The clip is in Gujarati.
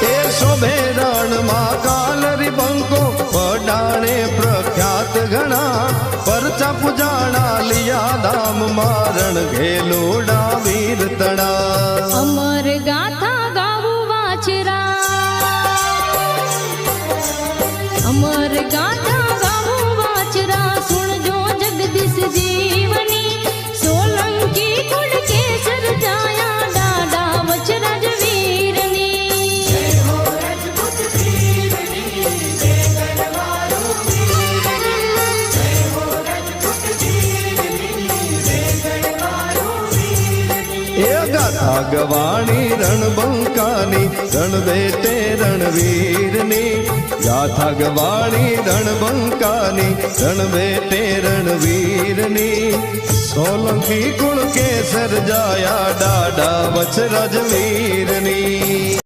એ શોભે રણમાં કાલરી બંકો પડાણે પ્રખ્યાત ઘણા પરચા પુજાણા લિયા ધામ મારણ ઘેલોડા વીર તણા અમર ગાથા ગાવું વાચરા અમર ગાથા ગાવું વાચરા સુણજો જગદીશ જીવની સોલંકી કુળ કેસર જાયા દાડા વચરાજ વીરની એ ગાથા ગવાણી રણબંકાની રણ બેટે રણવીરની ગાથા ગવાણી રણબંકાની રણ બેટે રણવીરની સોલંકી કુળ કેસર જાયા દાડા વચરાજ વીરની